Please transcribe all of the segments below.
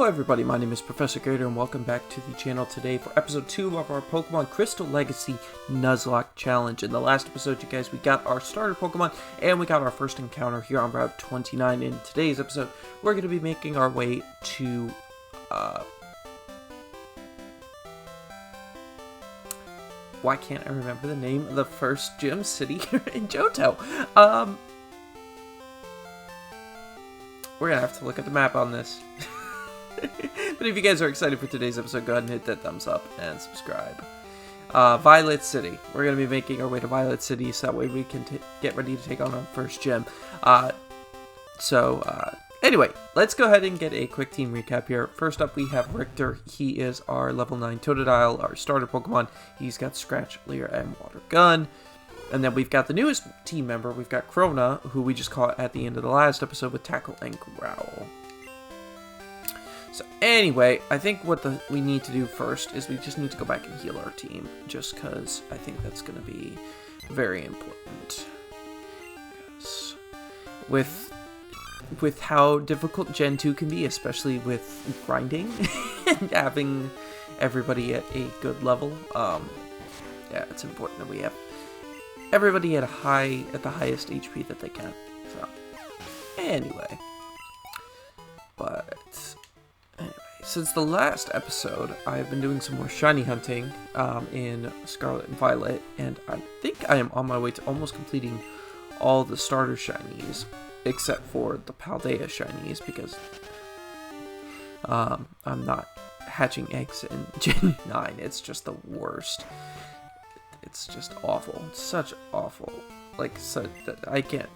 Hello everybody, my name is Professor Gatr and welcome back to the channel today for episode 2 of our Pokemon Crystal Legacy Nuzlocke Challenge. In the last episode, you guys, we got our starter Pokemon and we got our first encounter here on Route 29. In today's episode, we're going to be making our way to, why can't I remember the name of the first gym city here in Johto? We're going to have to look at the map on this. But if you guys are excited for today's episode, go ahead and hit that thumbs up and subscribe. Violet City. We're going to be making our way to Violet City so that way we can get ready to take on our first gym. Anyway, let's go ahead and get a quick team recap here. First up, we have Richter. He is our level 9 Totodile, our starter Pokemon. He's got Scratch, Leer, and Water Gun. And then we've got the newest team member. We've got Krona, who we just caught at the end of the last episode with Tackle and Growl. So anyway, I think what we need to do first is we just need to go back and heal our team, just because I think that's going to be very important. Because with how difficult Gen 2 can be, especially with grinding and having everybody at a good level, yeah, it's important that we have everybody at the highest HP that they can. So anyway, since the last episode, I've been doing some more shiny hunting in Scarlet and Violet, and I think I am on my way to almost completing all the starter shinies, except for the Paldea shinies, because I'm not hatching eggs in Gen 9. It's just the worst. It's just awful. It's such awful. Like, so that I can't,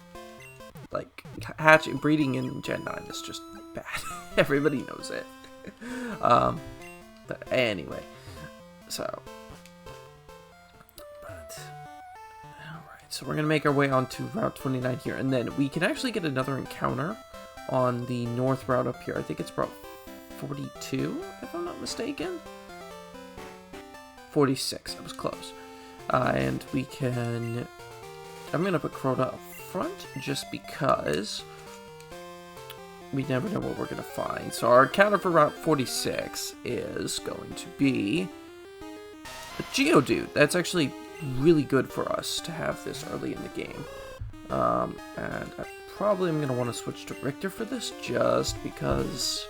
like, breeding in Gen 9 is just bad. Everybody knows it. But anyway, so, alright, so we're gonna make our way onto Route 29 here, and then we can actually get another encounter on the north route up here. I think it's Route 42, if I'm not mistaken. 46, I was close. And we can, I'm gonna put Crota up front, just because we never know what we're going to find. So our encounter for Route 46 is going to be a Geodude. That's actually really good for us to have this early in the game. And I probably am going to want to switch to Richter for this, just because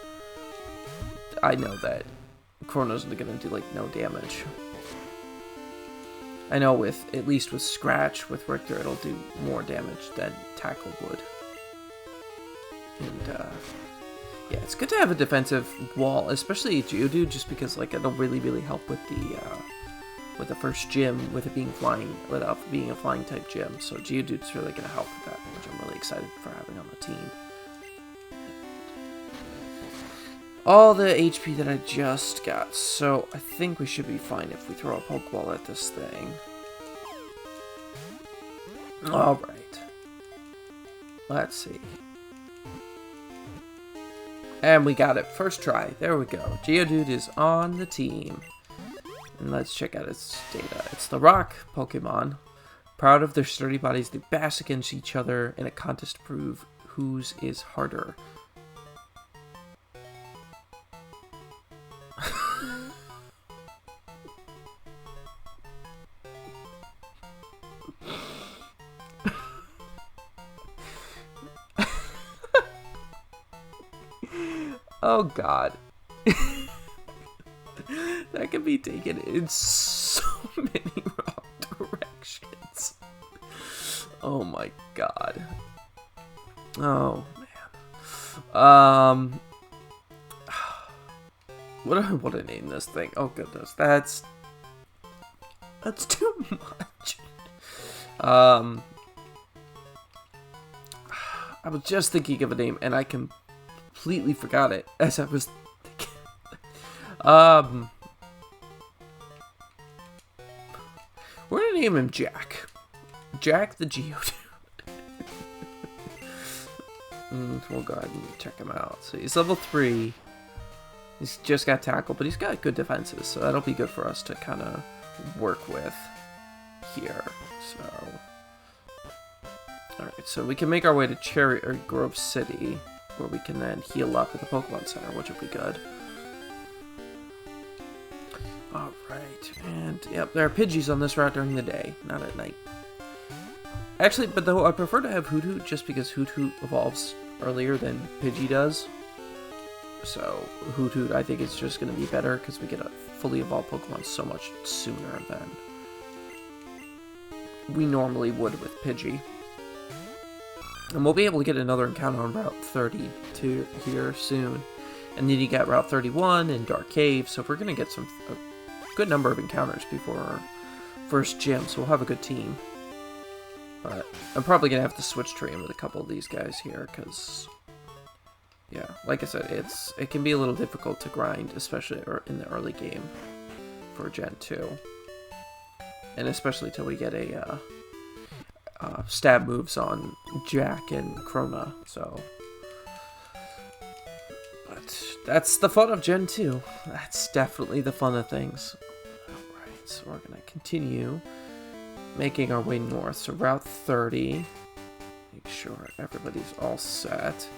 I know that Chrono's going to do, like, no damage. I know at least with Scratch, with Richter, it'll do more damage than Tackle would. And, yeah, it's good to have a defensive wall, especially Geodude, just because, like, it'll really, really help with the first gym, with it being without being a flying type gym. So Geodude's really going to help with that, which I'm really excited for having on the team. All the HP that I just got, so I think we should be fine if we throw a Pokeball at this thing. Alright. Let's see. And we got it. First try. There we go. Geodude is on the team. And let's check out its data. It's the rock Pokemon. Proud of their sturdy bodies, they bash against each other in a contest to prove whose is harder. Oh god. That can be taken in so many wrong directions. Oh my god. Oh man. What do I want to name this thing? Oh goodness, that's too much. I was just thinking of a name and I completely forgot it as I was thinking. We're gonna name him Jack. Jack the Geodude. We'll go ahead and check him out. So he's level 3. He's just got Tackle, but he's got good defenses, so that'll be good for us to kind of work with here. So, alright, so we can make our way to Grove City. where we can then heal up at the Pokemon Center, which would be good. Alright, and yep, there are Pidgeys on this route during the day, not at night. Actually, but though I prefer to have Hoothoot just because Hoothoot evolves earlier than Pidgey does. So Hoothoot I think is just going to be better because we get a fully evolved Pokemon so much sooner than we normally would with Pidgey. And we'll be able to get another encounter on Route 32 here soon. And then you got Route 31 and Dark Cave, so we're going to get a good number of encounters before our first gym, so we'll have a good team. But I'm probably going to have to switch train with a couple of these guys here, because, yeah, like I said, it can be a little difficult to grind, especially in the early game for Gen 2. And especially till we get a stab moves on Jack and Krona, so... But that's the fun of Gen 2. That's definitely the fun of things. Alright, so we're going to continue making our way north. So Route 30. Make sure everybody's all set.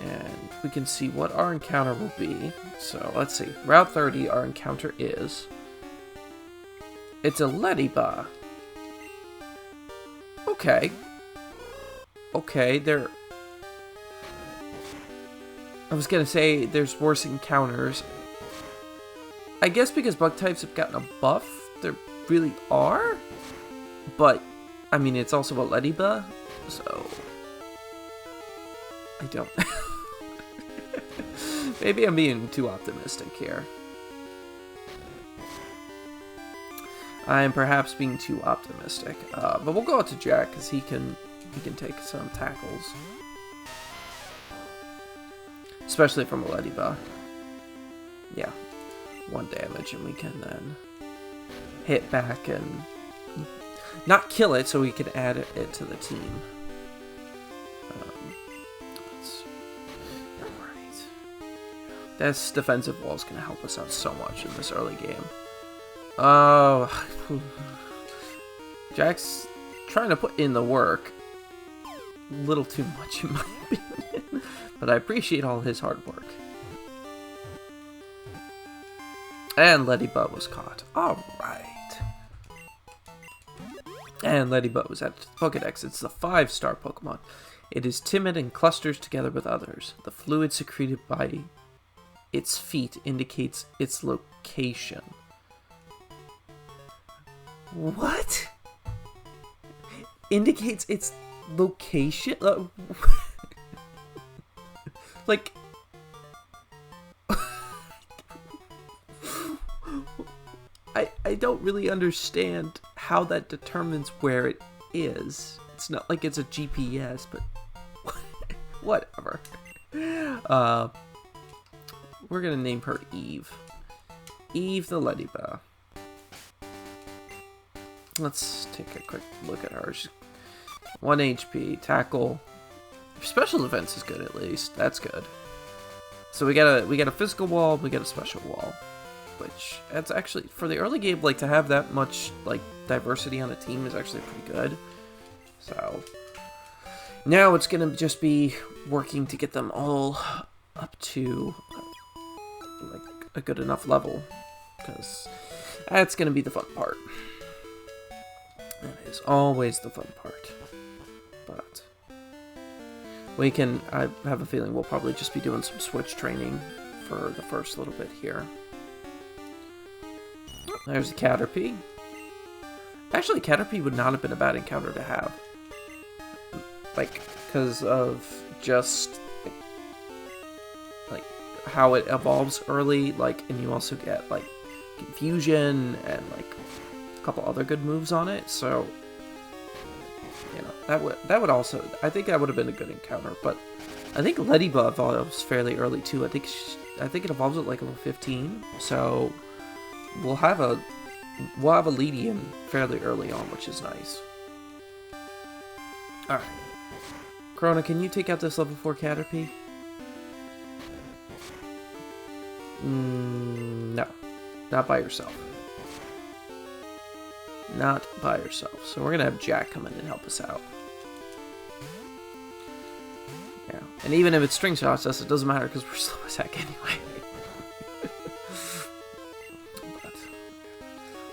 And we can see what our encounter will be. So let's see. Route 30, our encounter is... It's a Ledyba. Okay. Okay, there... I was gonna say there's worse encounters. I guess because bug types have gotten a buff, there really are. But, I mean, it's also a Ledyba, so... I don't... Maybe I'm being too optimistic here. I am perhaps being too optimistic. But we'll go out to Jack, because he can take some tackles. Especially from a Ledyba. Yeah. 1 damage, and we can then hit back and not kill it, so we can add it to the team. Alright. This defensive wall is going to help us out so much in this early game. Oh. Jack's trying to put in the work. A little too much in my opinion. But I appreciate all his hard work. And Ledyba was caught. Alright. And Ledyba was added to the Pokedex. It's the 5-star Pokemon. It is timid and clusters together with others. The fluid secreted by its feet indicates its location. What? Indicates its location? Like... I don't really understand how that determines where it is. It's not like it's a GPS, but... whatever. We're gonna name her Eve. Eve the Ledyba. Let's take a quick look at her. She's 1 HP, tackle. Special defense is good at least. That's good. So we got a physical wall, we got a special wall. Which, that's actually, for the early game, like, to have that much, like, diversity on a team is actually pretty good. So, now it's gonna just be working to get them all up to, like, a good enough level. Because that's gonna be the fun part. That is always the fun part. But we can, I have a feeling we'll probably just be doing some switch training for the first little bit here. There's a Caterpie. Actually, Caterpie would not have been a bad encounter to have. Like, because of just, like, how it evolves early, like, and you also get, like, Confusion and, like, a couple other good moves on it, so, you know, that would also, I think that would have been a good encounter, but I think Ledyba evolves fairly early, too. I think it evolves at, like, level 15, so... We'll have a Ledyba fairly early on, which is nice. Alright. Krona, can you take out this level 4 Caterpie? No. Not by yourself. Not by yourself. So we're going to have Jack come in and help us out. Yeah, and even if it string shots us, it doesn't matter because we're slow as heck anyway.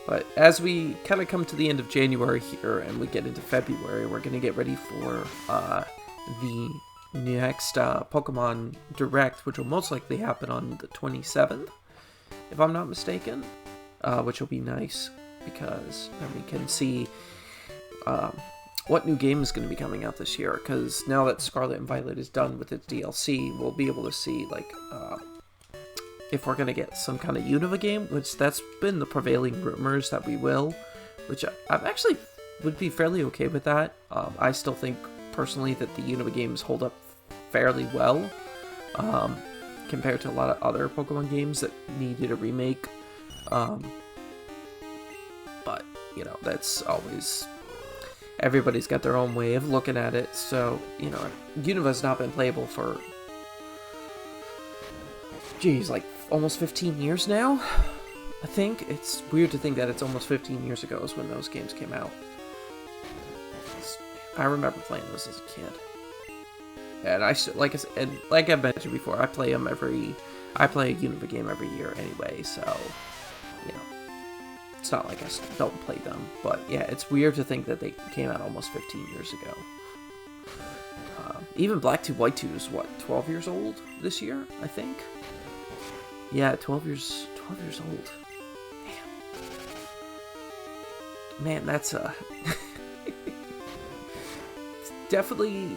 But as we kind of come to the end of January here and we get into February, we're going to get ready for the next Pokemon Direct, which will most likely happen on the 27th, if I'm not mistaken, which will be nice because then we can see what new game is going to be coming out this year, because now that Scarlet and Violet is done with its DLC, we'll be able to see, like, if we're going to get some kind of Unova game, which that's been the prevailing rumors that we will, which I'm actually would be fairly okay with that. I still think, personally, that the Unova games hold up fairly well, compared to a lot of other Pokemon games that needed a remake. But, you know, that's always... Everybody's got their own way of looking at it, so, you know, Unova's not been playable for... Geez, like, almost 15 years now, I think. It's weird to think that it's almost 15 years ago is when those games came out. I remember playing those as a kid. And like I mentioned before, I play a Unova game every year anyway, so, you know, it's not like I don't play them. But yeah, it's weird to think that they came out almost 15 years ago. Even Black 2 White 2 is, what, 12 years old this year, I think? Yeah, 12 years old. Man, that's definitely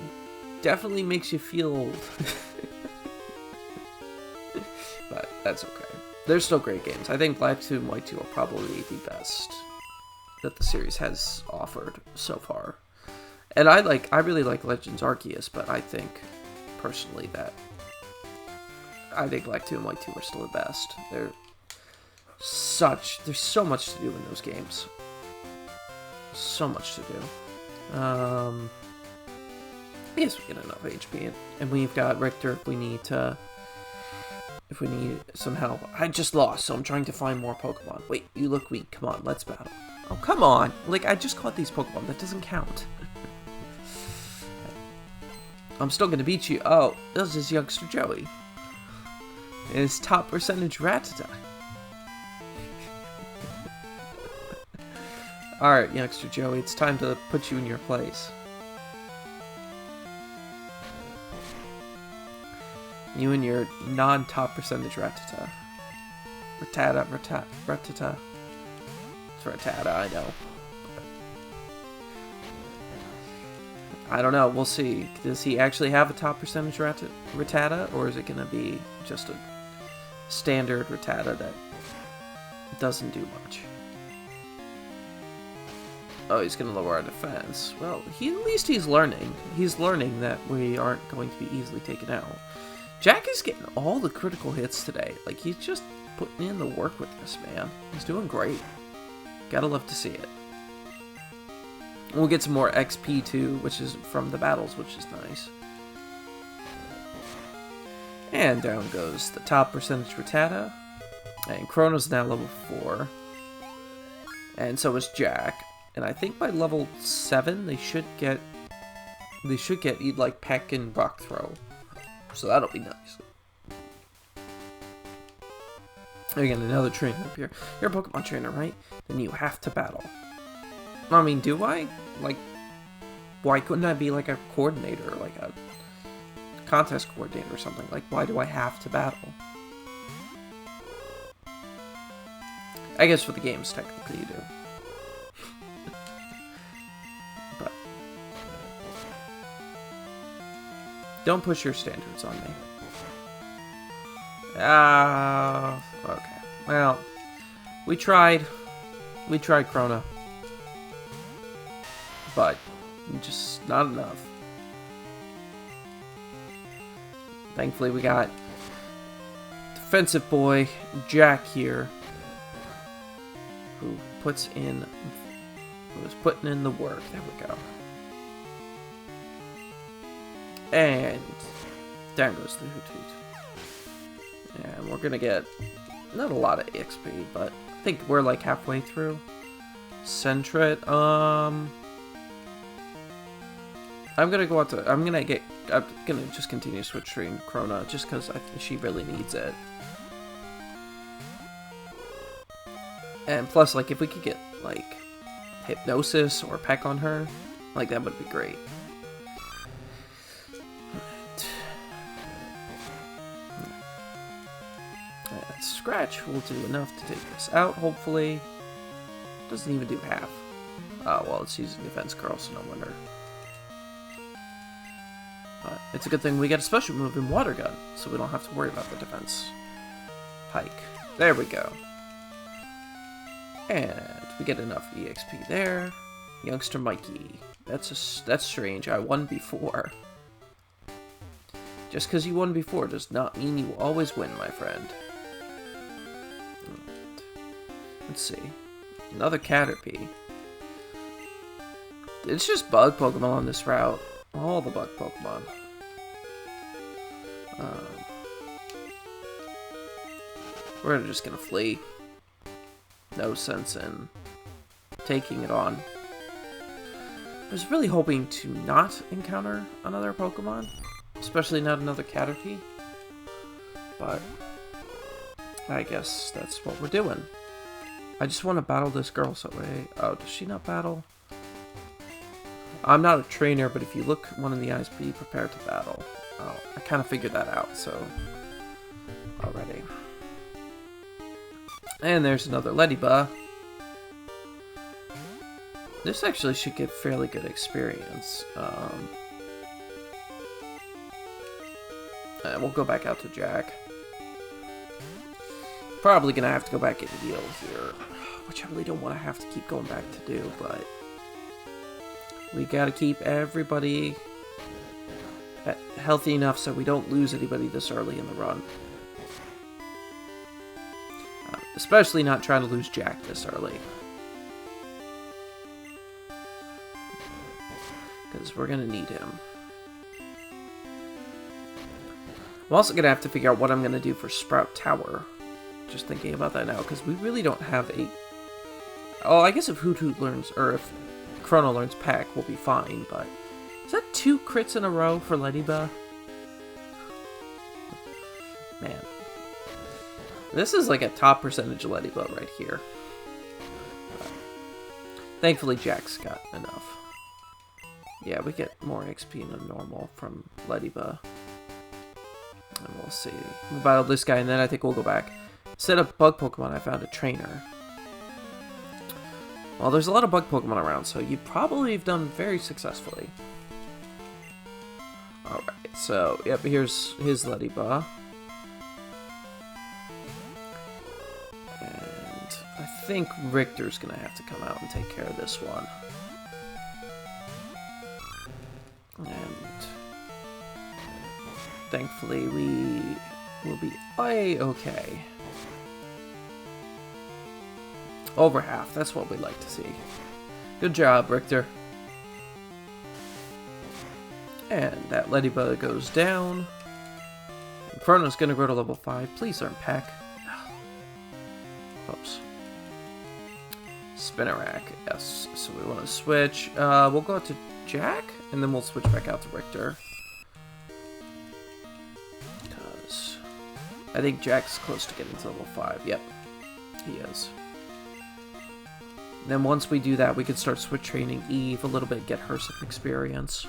makes you feel old. But that's okay. They're still great games. I think Black 2 and White 2 are probably the best that the series has offered so far. And I really like Legends Arceus, but I think personally that Black 2 and White 2 are still the best. There's so much to do in those games. So much to do. Yes, we get enough HP, and we've got Richter if we need some help. I just lost, so I'm trying to find more Pokemon. Wait, you look weak. Come on, let's battle. Oh, come on! Like, I just caught these Pokemon. That doesn't count. I'm still gonna beat you. Oh, this is youngster Joey. And his top percentage Rattata. Alright, youngster Joey, it's time to put you in your place. You and your non-top percentage Rattata. Rattata. It's Rattata, I know. I don't know, we'll see. Does he actually have a top percentage Rattata, or is it going to be just a standard Rattata that doesn't do much? Oh, he's going to lower our defense. Well, at least he's learning. He's learning that we aren't going to be easily taken out. Jack is getting all the critical hits today. Like, he's just putting in the work with this, man. He's doing great. Gotta love to see it. We'll get some more XP too, which is from the battles, which is nice. And down goes the top percentage Rattata. And Chrono's now level 4. And so is Jack. And I think by level 7 they should get like Peck and Rock Throw. So that'll be nice. Again, another trainer up here. You're a Pokemon trainer, right? Then you have to battle. I mean, do I? Like, why couldn't I be like a coordinator, like a contest coordinator or something? Like, why do I have to battle? I guess for the games, technically, you do. But don't push your standards on me. Okay. Well, we tried. We tried Chrono. But just not enough. Thankfully, we got defensive boy Jack here, who was putting in the work. There we go. And down goes the Hoot. And we're gonna get not a lot of XP, but I think we're like halfway through. Sentret, I'm gonna go out to... I'm gonna just continue switch train Krona, just because she really needs it. And plus, like, if we could get, like, Hypnosis or Peck on her, like, that would be great. Alright. Scratch will do enough to take this out, hopefully. Doesn't even do half. Well, it's using Defense Curl, so no wonder. It's a good thing we get a special move in Water Gun, so we don't have to worry about the defense hike. There we go. And we get enough EXP there. Youngster Mikey. That's strange. I won before. Just because you won before does not mean you will always win, my friend. Let's see. Another Caterpie. It's just bug Pokemon on this route. All the bug Pokemon. We're just gonna flee. No sense in taking it on. I was really hoping to not encounter another Pokemon. Especially not another Caterpie. But I guess that's what we're doing. I just want to battle this girl, so wait. Oh, does she not battle? I'm not a trainer, but if you look one in the eyes, be prepared to battle. Oh, I kind of figured that out, so... Already. And there's another Ledyba. This actually should give fairly good experience. We'll go back out to Jack. Probably gonna have to go back and heal here, which I really don't want to have to keep going back to do, but we gotta keep everybody healthy enough so we don't lose anybody this early in the run. Especially not trying to lose Jack this early. Because we're gonna need him. I'm also gonna have to figure out what I'm gonna do for Sprout Tower. Just thinking about that now, because we really don't have a... Oh, I guess if Hoothoot learns, or if Chrono learns Peck, we'll be fine, but... Is that 2 crits in a row for Ledyba? Man. This is like a top percentage Ledyba right here. Thankfully, Jack's got enough. Yeah, we get more XP than normal from Ledyba. And we'll see. We battled this guy, and then I think we'll go back. Instead of bug Pokemon, I found a trainer. Well, there's a lot of bug Pokemon around, so you probably have done very successfully. Alright, so, yep, here's his Ledyba. And I think Richter's gonna have to come out and take care of this one. And thankfully we will be A-okay. Over half, that's what we'd like to see. Good job, Richter. And that Ledyba goes down. And Chrono's gonna grow to level 5. Please learn Peck. Oops. Spinnerack, yes. So we want to switch. We'll go out to Jack, and then we'll switch back out to Richter. Because I think Jack's close to getting to level 5. Yep, he is. And then once we do that, we can start switch training Eve a little bit, get her some experience.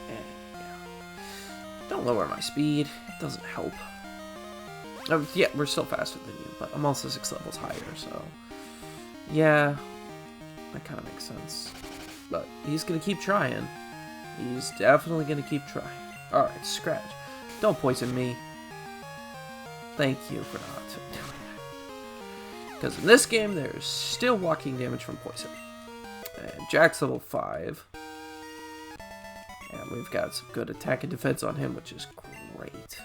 And, yeah. Don't lower my speed. It doesn't help. Yeah, we're still faster than you, but I'm also 6 levels higher, so... Yeah, that kind of makes sense. But he's going to keep trying. He's definitely going to keep trying. Alright, Scratch. Don't poison me. Thank you for not doing that. Because in this game, there's still walking damage from poison. And Jack's level 5. And we've got some good attack and defense on him, which is great.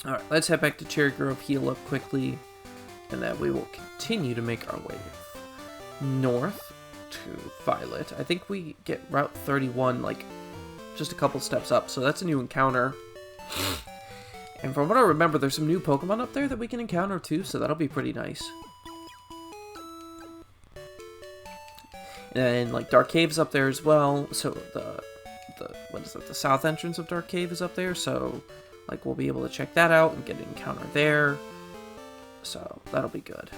Alright, let's head back to Cherry Grove, heal up quickly, and then we will continue to make our way north to Violet. I think we get Route 31, like, just a couple steps up, so that's a new encounter. And from what I remember, there's some new Pokemon up there that we can encounter too, so that'll be pretty nice. And like Dark Cave's up there as well. So the what is it? The south entrance of Dark Cave is up there. So like we'll be able to check that out and get an encounter there. So that'll be good.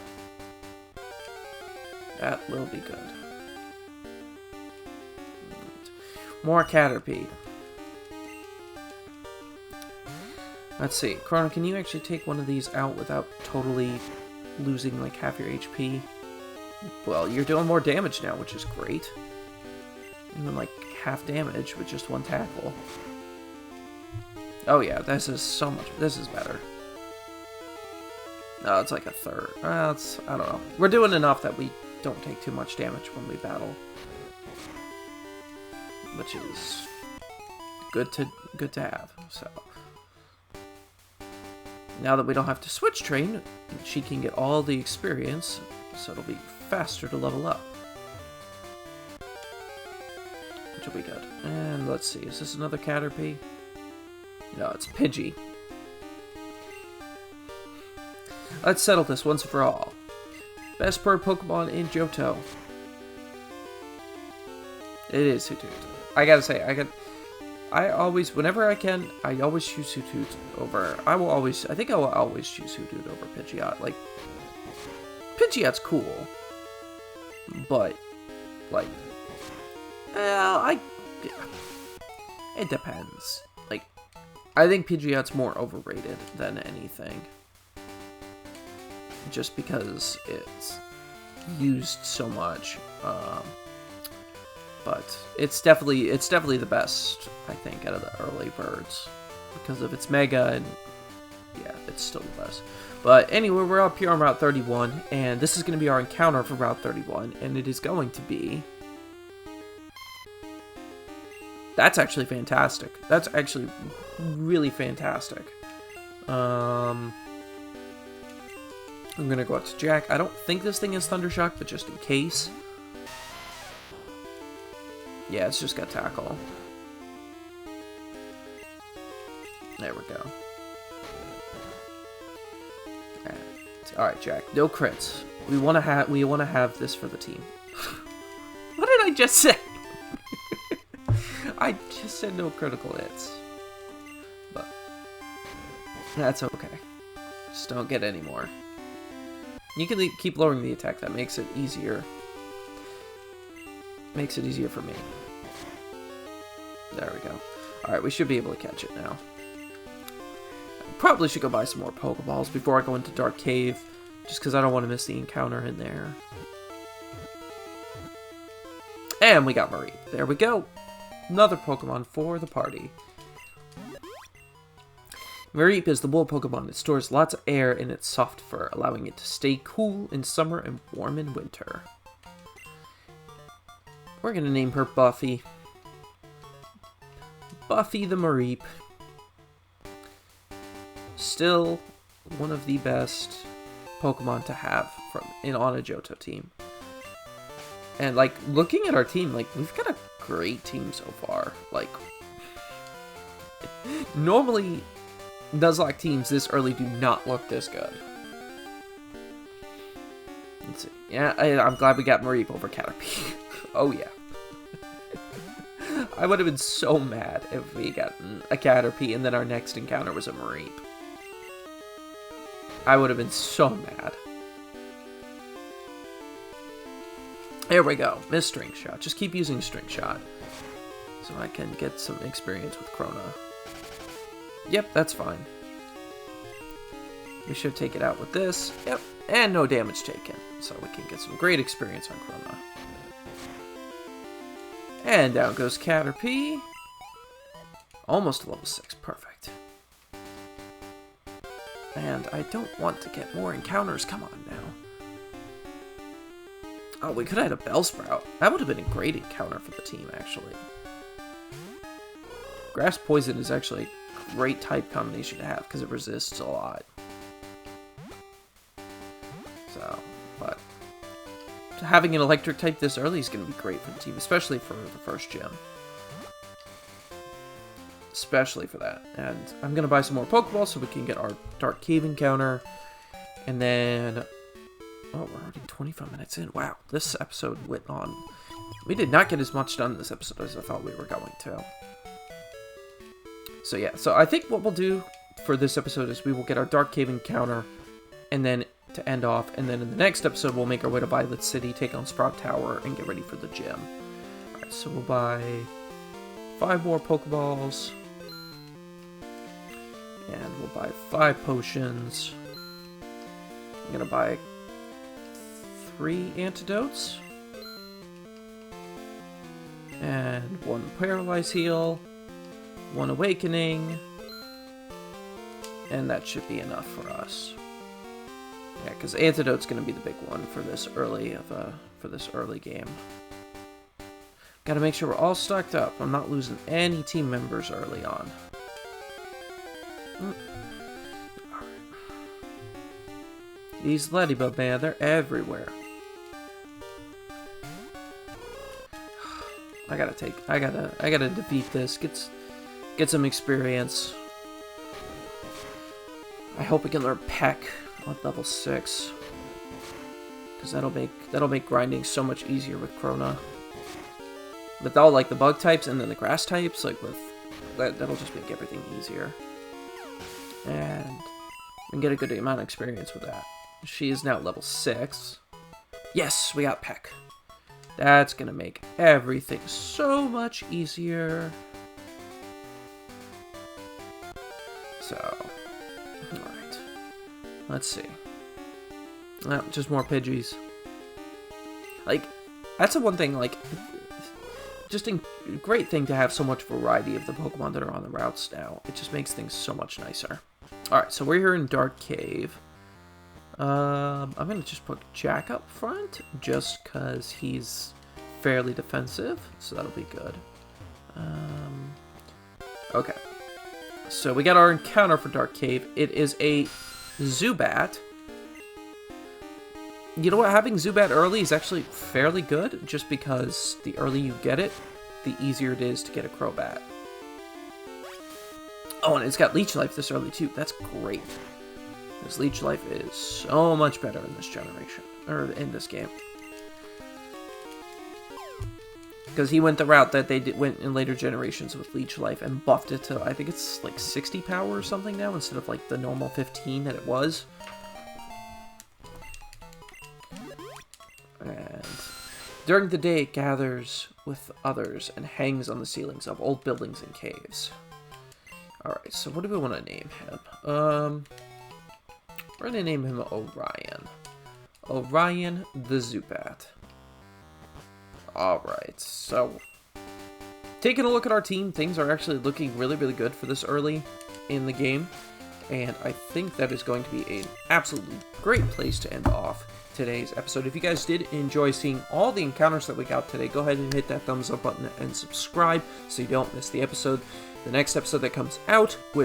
That will be good. More Caterpie. Let's see. Chrono, can you actually take one of these out without totally losing like half your HP? Well, you're doing more damage now, which is great. Even like half damage with just one tackle. Oh yeah, this is so much. This is better. No, it's like a third. I don't know. We're doing enough that we don't take too much damage when we battle, which is good to have. So now that we don't have to switch train, she can get all the experience, so it'll be faster to level up, which will be good. And let's see, is this another Caterpie? No, it's Pidgey. Let's settle this once and for all. Best bird Pokemon in Johto. It is Hoothoot. I gotta say, I always, whenever I can, I always choose Hoothoot over. I think I will always choose Hoothoot over Pidgeot. Like, Pidgeot's cool, but like, it depends. Like, I think Pidgeot's more overrated than anything, just because it's used so much. But it's definitely the best, I think, out of the early birds because of its Mega, and yeah, it's still the best. But anyway, we're up here on Route 31, and this is going to be our encounter for Route 31, and it is going to be... That's actually fantastic. That's actually really fantastic. I'm going to go up to Jack. I don't think this thing is Thunder Shock, but just in case. Yeah, it's just got Tackle. There we go. Alright, Jack. No crits. We wanna have this for the team. What did I just say? I just said no critical hits. But that's okay. Just don't get any more. You can keep lowering the attack. That makes it easier. Makes it easier for me. There we go. Alright, we should be able to catch it now. Probably should go buy some more Pokeballs before I go into Dark Cave, just because I don't want to miss the encounter in there. And we got Mareep. There we go. Another Pokemon for the party. Mareep is the wool Pokemon that stores lots of air in its soft fur, allowing it to stay cool in summer and warm in winter. We're going to name her Buffy. Buffy the Mareep. Still one of the best Pokemon to have on a Johto team. And like, looking at our team, like, we've got a great team so far. Like, normally Nuzlocke teams this early do not look this good. Let's see. Yeah, I'm glad we got Mareep over Caterpie. Oh yeah. I would have been so mad if we got a Caterpie and then our next encounter was a Mareep. I would have been so mad. There we go. Miss String Shot. Just keep using String Shot so I can get some experience with Chrono. Yep, that's fine. We should take it out with this. Yep, and no damage taken. So we can get some great experience on Chrono. And down goes Caterpie. Almost level 6. Perfect. And I don't want to get more encounters. Come on now. Oh, we could have had a Bellsprout. That would have been a great encounter for the team, actually. Grass Poison is actually a great type combination to have because it resists a lot. So, but having an electric type this early is going to be great for the team, especially for the first gym. Especially for that. And I'm going to buy some more Pokeballs so we can get our Dark Cave encounter. And then... Oh, we're already 25 minutes in. Wow, this episode went on We did not get as much done this episode as I thought we were going to. So yeah, so I think what we'll do for this episode is we will get our Dark Cave encounter, and then to end off, and then in the next episode we'll make our way to Violet City, take on Sprout Tower, and get ready for the gym. Alright, so we'll buy 5 more Pokeballs, and we'll buy 5 potions. I'm gonna buy 3 antidotes, and 1 Paralyze Heal, 1 Awakening, and that should be enough for us. Yeah, because antidote's going to be the big one for this early game. Got to make sure we're all stocked up. I'm not losing any team members early on. Alright. These Ledyba, man, they're everywhere. I gotta defeat this. Get some experience. I hope we can learn Peck on level 6, because that'll make grinding so much easier with Krona. With all like the bug types and then the grass types, like with that'll just make everything easier. And we can get a good amount of experience with that. She is now level 6. Yes, we got Peck. That's gonna make everything so much easier. So, alright. Let's see. Just more Pidgeys. Like, that's the one thing, like, just a great thing to have so much variety of the Pokemon that are on the routes now. It just makes things so much nicer. Alright, so we're here in Dark Cave. I'm gonna just put Jack up front, just because he's fairly defensive, so that'll be good. Okay. So we got our encounter for Dark Cave. It is a Zubat. You know what? Having Zubat early is actually fairly good, just because the earlier you get it, the easier it is to get a Crobat. Oh, and it's got Leech Life this early too. That's great. This Leech Life is so much better in this generation, or in this game. Because he went the route that they went in later generations with Leech Life and buffed it to, I think it's like 60 power or something now, instead of like the normal 15 that it was. And during the day it gathers with others and hangs on the ceilings of old buildings and caves. Alright, so what do we want to name him? We're going to name him Orion. Orion the Zubat. Alright, so taking a look at our team, things are actually looking really, really good for this early in the game. And I think that is going to be an absolutely great place to end off today's episode. If you guys did enjoy seeing all the encounters that we got today, go ahead and hit that thumbs up button and subscribe so you don't miss the episode. The next episode that comes out, in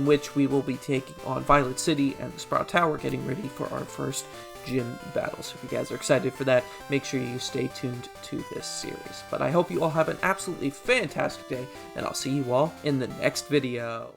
which we will be taking on Violet City and the Sprout Tower, getting ready for our first gym battles. If you guys are excited for that, make sure you stay tuned to this series. But I hope you all have an absolutely fantastic day, and I'll see you all in the next video.